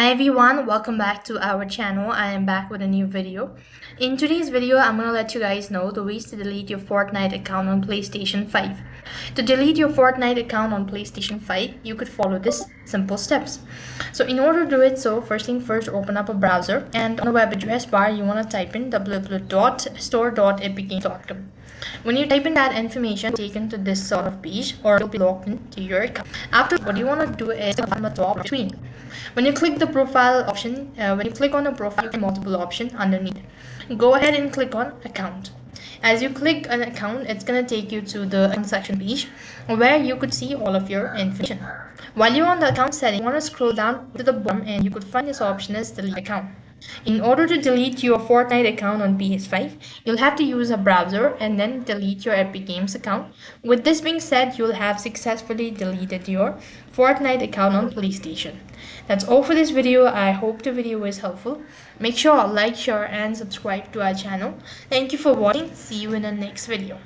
Hi everyone, welcome back to our channel. I am back with a new video. In today's video, I'm gonna let you guys know the ways to delete your Fortnite account on PlayStation 5. To delete your Fortnite account on PlayStation 5, you could follow this simple steps. So in order to do it, first thing first, open up a browser, and on the web address bar, you wanna type in www.store.epicgames.com. When you type in that information, taken to this sort of page, or you'll be logged into your account. After, what you want to do is click on the top screen. When you click the profile option, when you click on the profile, you get multiple options underneath. Go ahead and click on account. As you click an account, it's gonna take you to the account section page where you could see all of your information. While you're on the account setting, you want to scroll down to the bottom and you could find this option as delete account. In order to delete your Fortnite account on PS5, you'll have to use a browser and then delete your Epic Games account. With this being said, you'll have successfully deleted your Fortnite account on PlayStation. That's all for this video. I hope the video was helpful. Make sure to like, share and subscribe to our channel. Thank you for watching. See you in the next video.